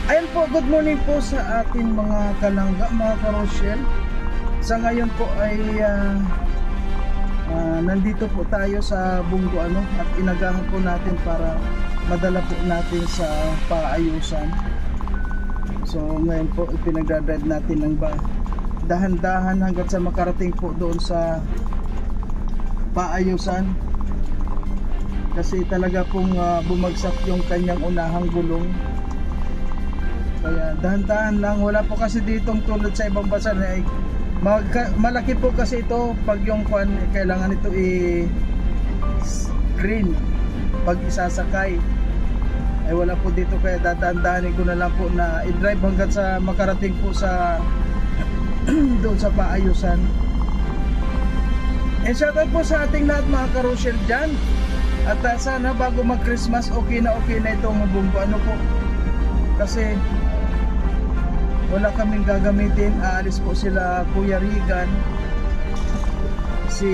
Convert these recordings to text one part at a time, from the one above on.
Ayan po, good morning po sa ating mga kalangga, mga karosyel. Sa ngayon po ay nandito po tayo sa Bungo at inagahan po natin para madala po natin sa paayusan. So ngayon po ipinagdadrive natin ng dahan-dahan hanggang sa makarating po doon sa paayusan. Kasi talaga pong bumagsak yung kanyang unahang gulong. Kaya dahan-dahan lang, wala po kasi ditong tulad sa ibang bansa na malaki po kasi ito pag yung kailangan ito i-screen pag isasakay. Ay wala po dito, kaya dahan-dahanin ko na lang po na i-drive hanggang sa makarating po sa doon sa paayusan. And shout out po sa ating lahat mga karosyel dyan. At sana bago mag-Christmas okay na itong Bungo po. Kasi wala kaming gagamitin. Aalis po sila Kuya Regan, si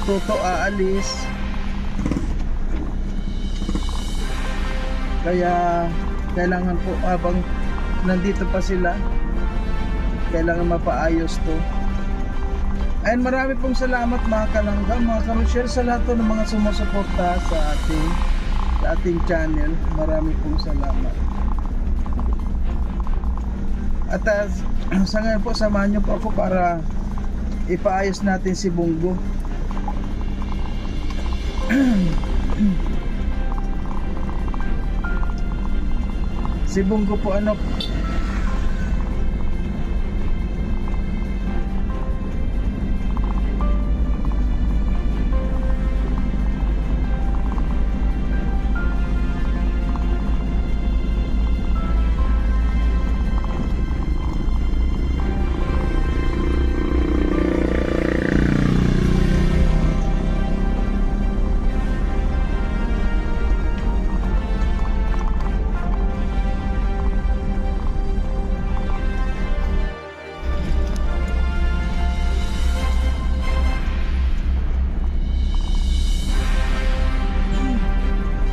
Toto aalis. Kaya kailangan po habang nandito pa sila, kailangan mapaayos to. Ayun, marami pong salamat mga kalangga, mga karosyel, sa lahat ng mga sumusuporta sa ating channel. Marami pong salamat. At sa ngayon po, samahan niyo po ako para ipaayos natin si Bungo. Si Bungo po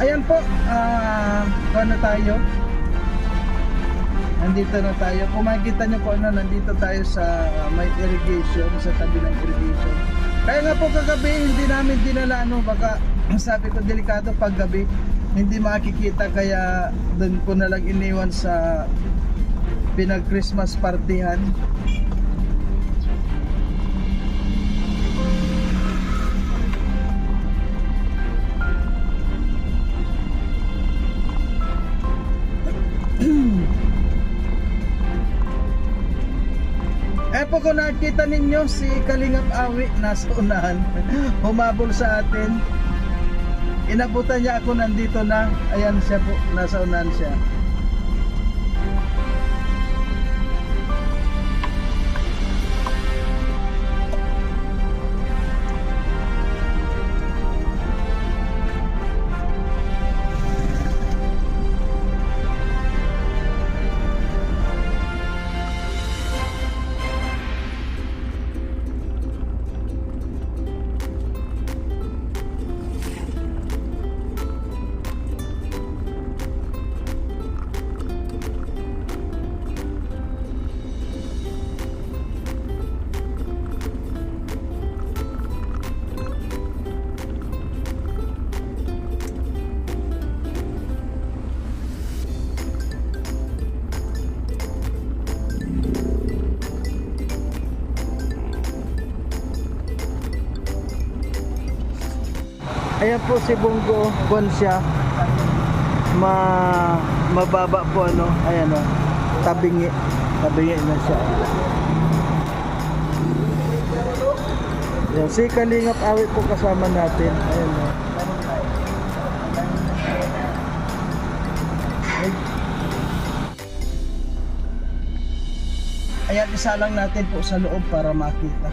ayan po, ano tayo? Nandito na tayo. Kung makikita nyo po nandito tayo sa may irrigation, sa tabi ng irrigation. Kaya nga po kagabi hindi namin dinala baka sabi ko delikado pag gabi hindi makikita, kaya doon ko na lang iniwan sa pinag Christmas partihan. Eh po, kung nakikita ninyo si Kalingap Awi nasa unahan, humabol sa atin. Inabutan niya ako, nandito na. Ayan siya po, nasa unahan siya. Ayan po si Bungo, buwan siya. Mababa po ayan tabingi na siya. Ayan, si Kalingap Awi po kasama natin. Ayan Ayan, isa lang natin po sa loob para makita.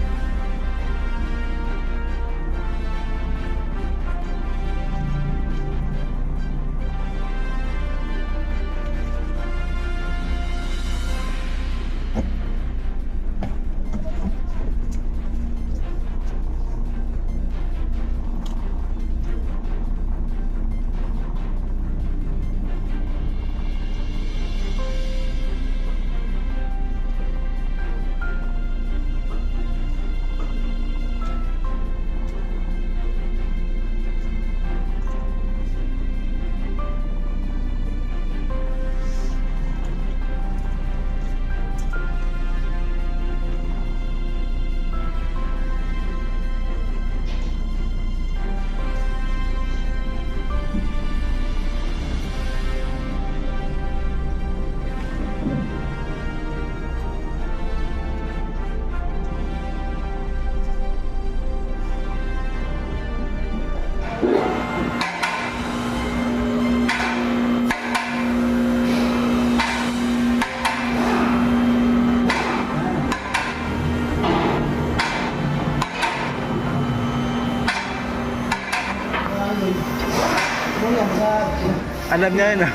Alam niya yun.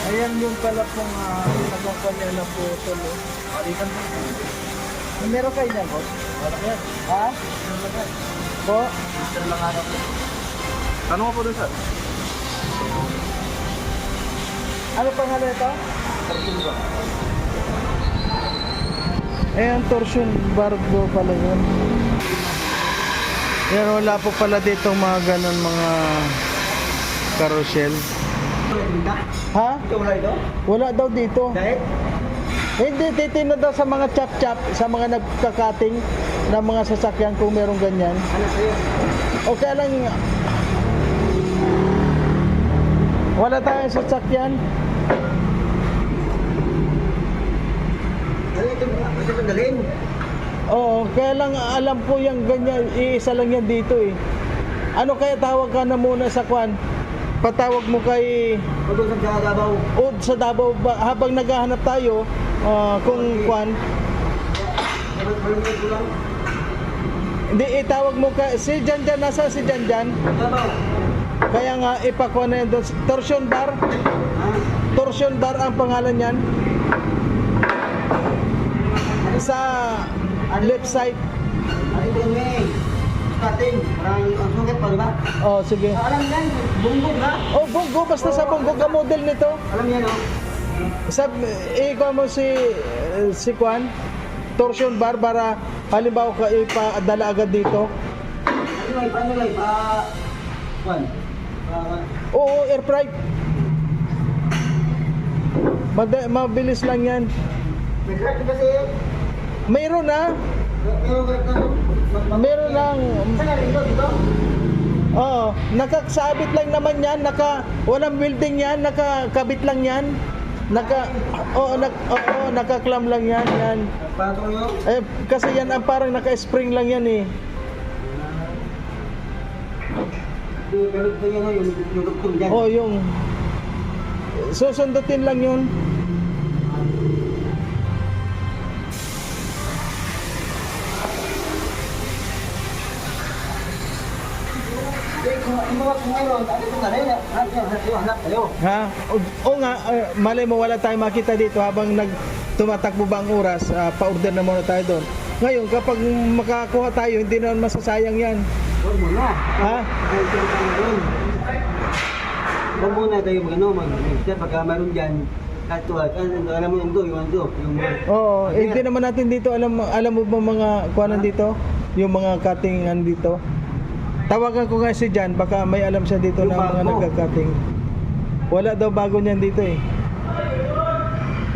Ayan yung pala pong nagkakanya na photo mo. Meron kayo niyan, boss? Ha? Po? Ano nga po doon, sir? Ano pangalan ito? Ayan, torsion barbo pala yun. Yan, wala po pala dito mga ganun mga carousel. Ha? Wala ito? Wala daw dito. Dahil? Hindi, titina daw sa mga chap-chap, sa mga nagkakating ng mga sasakyan kung merong ganyan. Ano sa'yo? Okay lang. Wala tayong sasakyan. Ano ito? Ito ba dalhin? Oo, kaya lang alam ko yung ganyan, iisa lang yan dito eh. Ano kaya tawag ka na muna sa kwan? Patawag mo kay Pag-usap sa Davao. o sa Davao habang naghahanap tayo kung kwan. Malungkot ko lang. Hindi, itawag mo kay si Janjan, nasa si Janjan. Davao. Kaya nga ipakwan na yun doon. Torsion Bar. Ha? Torsion Bar ang pangalan yan. Sa left side. Ano ito may? Starting. Parang ang sugat pa, di ba? Oh, sige. Alam yan. Bumbog ha? Oh, Bongo, basta sa Bongo ka model nito. Alam yan o. Ikaw mo si Kwan, Torsion Bar para halimbawa ka ipadala agad dito. Ano lang? Paano lang? Kwan? Oo, air freight. Mabilis lang yan. May crack kasi. Mayroon na. Meron ng Saan nga rin ito? Dito? Oo, nakasabit lang naman yan, walang welding yan, nakakabit lang yan. Nakaklam lang yan, yan. Patong nyo? Eh, kasi yan ang parang naka-spring lang yan eh. Pero ito yan o, yung dugtong dyan. Oh, yung susundutin lang yun. Kung mayroon, ano ito na rin? Hanap kayo. Ha? O nga, malay mo wala tayong makita dito habang tumatakbo ba ang oras, pa-order na muna tayo doon. Ngayon, kapag makakuha tayo, hindi naman masasayang yan. Huwag muna. Ha? Huwag muna tayo mag-start pagka mayroon dyan. At alam mo yung ito. Oo, hindi naman natin dito alam mo ba mga kuwanan dito? Yung mga cuttingan dito? Tawagan ko nga si Jan, baka may alam siya dito Yung na mga bago. nagka-cutting. Wala daw bago niyan dito eh.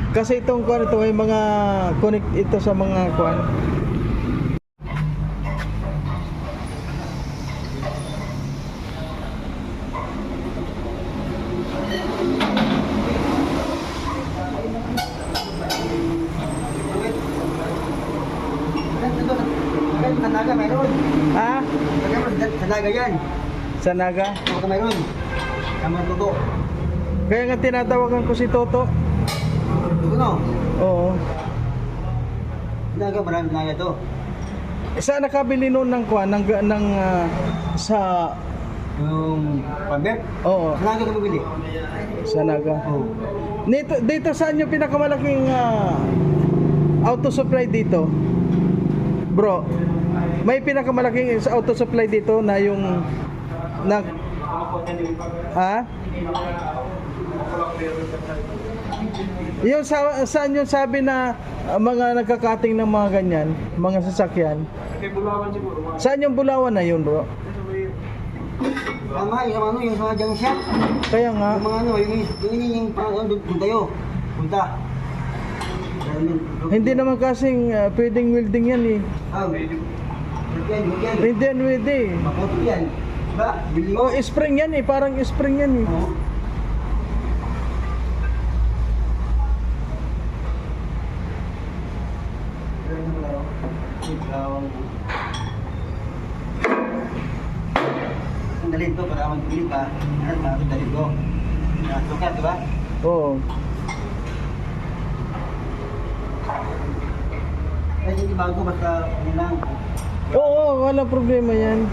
Kasi itong kuwan ito ay mga connect ito sa mga kuwan. Sanaga mayroon. Ha? Sanaga yan. Sa Naga? Baka mayroon. Kamar tuto. Kaya nga tinatawagan ko si Toto. Tuto no? Oo. Sanaga, marami sanaga to. Saan nakabili noon ng kuwan? Sa... Yung pambek. Oo, Sanaga ka bibili. sa Naga. Oo. Dito saan yung pinakamalaking auto supply dito? Bro, may pinakamalaking auto supply dito na yung ha? Yung saan yung sabi na mga nagkakating ng mga ganyan, mga sasakyan? Kay Bulawan siguro. Saan yung Bulawan na yun, bro? Tama, yung sa mga junk shop. Kaya nga. Yung mga ano, yung parang doon tayo. Punta. Hindi naman kasing pwedeng welding yan eh. Yan. Hindi yan pwede. Maputo yan. Diba? Bili mo. Oh, spring yan eh. Parang spring yan eh. Oo. Ang dalhin to para magbili ka. Ano ba? Ang dalhin ko. Sukat, diba? Oo. Ay, hindi bago basta ano lang. Oo, wala problema yan.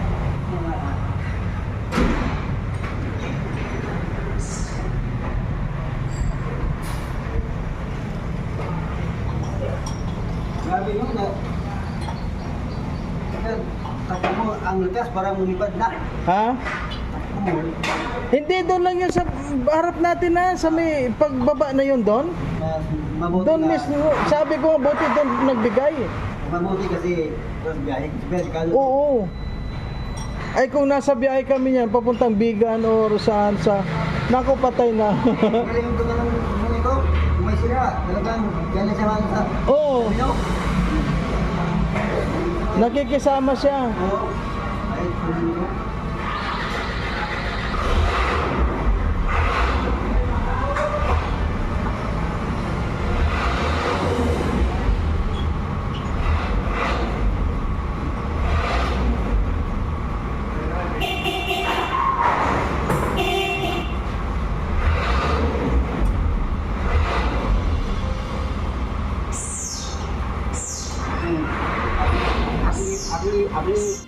Grabe yun na. Tapos mo, ang likas parang lumipad na. Ha? Hindi, doon lang yun sa harap natin na sa may pagbaba na yun doon. Mabuti Doon na. mismo, sabi ko buti doon nagbigay. Mabuti kasi doon biyahe. Vertical. Oo. Ay kung nasa biyahe kami niyan, papuntang Bigan or saan sa, naku patay na. Kaya yung tuga ng mga ito, may sira. Talagang yan na siya sa... Oo, Ano? nakikisama siya. Oo. Ay, ano ito? Abi.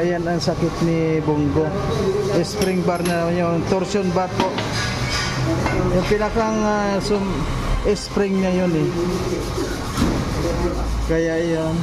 Ayan ang sakit ni Bongo. Spring bar na yung torsion bar po. Yung pinakang spring niya yun eh. Kaya yan.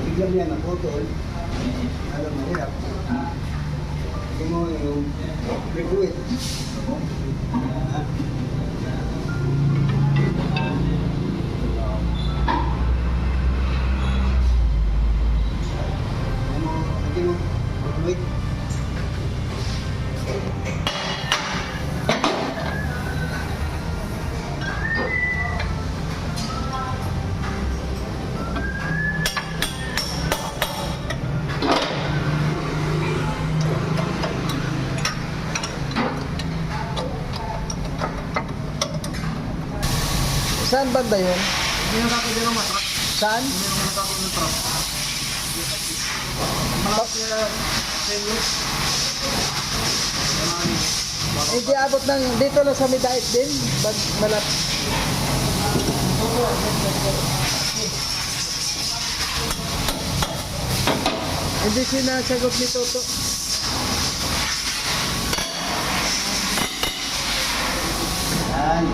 Bigyan mo yan ng photo. Alam mo, hirap. Hindi mo yung liquid. Hindi mo liquid. Saan banda yun? Hindi na kapag yung matrak. Saan? Hindi naman nakapag ng truck. Malapit na 10 years. Hindi abot ng dito lang sa Midait din. Malap. Hindi sinasagot ni Toto. Yan.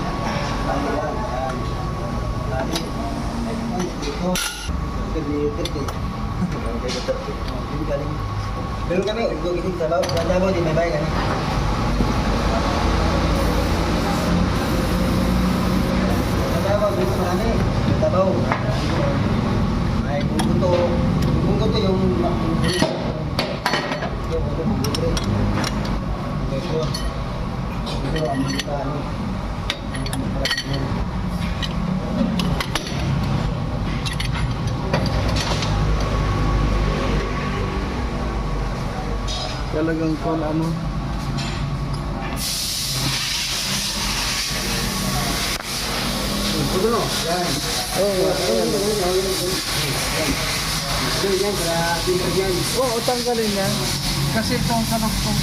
Pero kami, gising sa bawah, sa bawah di may bayan. Sa bawah, dito marami. Sa bawah. Ay, kung gusto yung Talagang kung ano. Ito no? Yan. Oo, Yan, para pinag yan. Oo, tanggalin niya. Kasi itong salok-tong.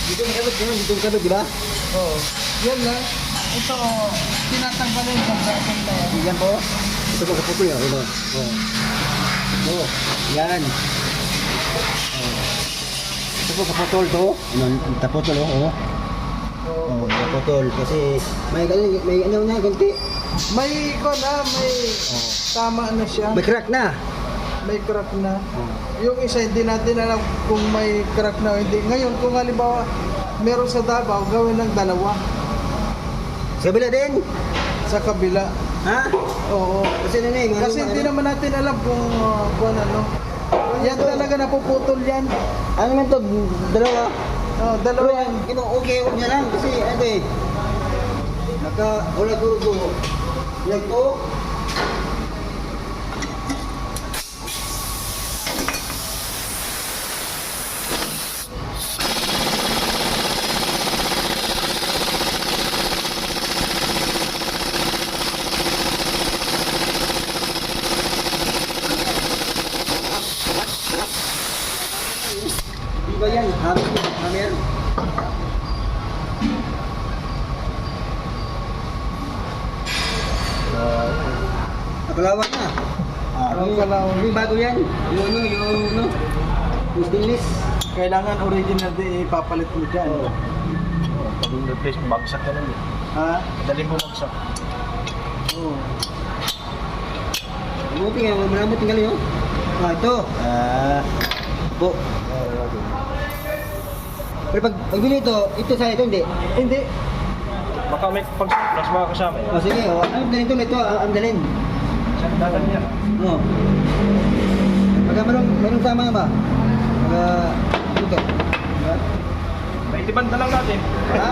Dito ang kabit yan, dito ang kabit, di ba? Oo. Yan lang. Ito, tinatanggalin sa gatong na yan. Yan po. Ito po kaputol yan. Ito. Oh. Oh. Yan. Oh. Ito po kaputol to. Taputol oh. Oh, kaputol. Kasi may ano na, ganti. May ko na, may tama na siya. May crack na. May crack na. Oh. Yung isa, hindi natin alam kung may crack na o hindi. Ngayon, kung halimbawa, meron sa Davao, gawin ng dalawa Sa kabila din. sa kabila. Ha? Oo. Kasi ano eh. Kasi hindi naman natin alam kung ano. Yan talaga napuputol yan. Ano man to? Dalawa. Oh, dalawa yan. Okay, huwag niya lang. Kasi ano eh. Wala dugo. Like to. Di ba yan? Hammer? Nakalawat na. Ang kalawang. Yung bago yan. Yung stainless. Kailangan original din ipapalit mo dyan. Pag replace mo, bagsak ka lang eh. Ha? Dali mo bagsak. Oo. Buti nga, marami tinggal yun. Ah, ito. Po. Pero pag bili ito sa ito, hindi. Hindi. Baka may pag-plus baka kasama eh. O sige, ang dalhin ito, ang dalhin. Saan dadan niya? No. Pagka merong tama ba? Pagka, ito. Diba? May tiban na lang natin. Ha?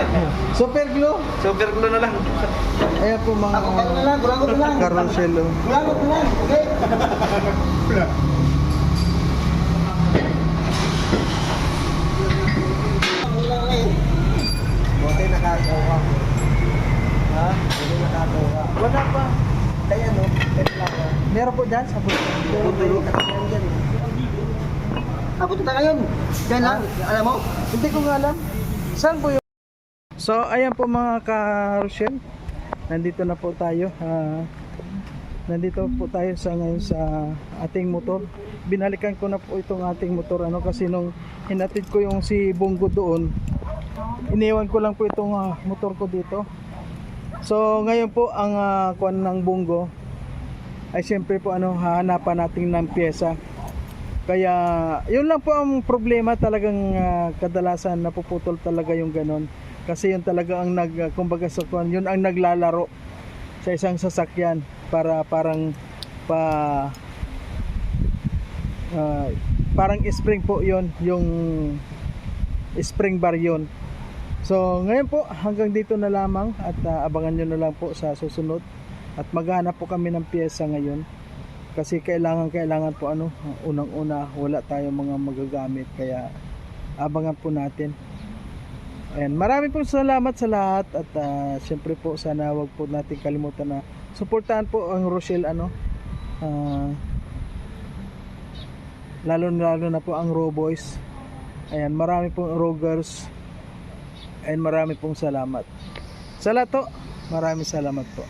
Super glue. Super glue na lang. Ayan po mga Ako na lang, kulangot na lang. carousel. Oh. Kulangot na lang, okay? Buti nakagawa. Ha? Buti nakagawa. Wala pa. Kaya no, ito lang. Meron po dyan sa buto. Tulo ka tayo dyan. Punta tayo ngayon. Diyan lang, alam mo? Hindi ko nga alam. Saan po yun? So, ayan po mga ka-Rochelle. Nandito na po tayo. Nandito po tayo sa ngayon sa ating motor. Binalikan ko na po itong ating motor kasi nung hinatid ko yung si Bongo doon, iniwan ko lang po itong motor ko dito. So ngayon po ang kuan ng Bongo ay siyempre po hahanapan natin ng pyesa. Kaya yun lang po ang problema, talagang kadalasan napuputol talaga yung ganon. Kasi yun talaga ang kumbaga sa kuan, yun ang naglalaro sa isang sasakyan para parang parang spring po yon, yung spring bar yun. So ngayon po hanggang dito na lamang at abangan nyo na lang po sa susunod at maghanap po kami ng pyesa ngayon kasi kailangan po unang-una wala tayong mga magagamit, kaya abangan po natin. Ayan, maraming po salamat sa lahat at siyempre po sana wag po natin kalimutan na suportahan po ang Rochelle lalo na po ang Raw Boys. Ayan, marami pong Raw Girls. And marami pong salamat. Sa lahat po, maraming salamat po.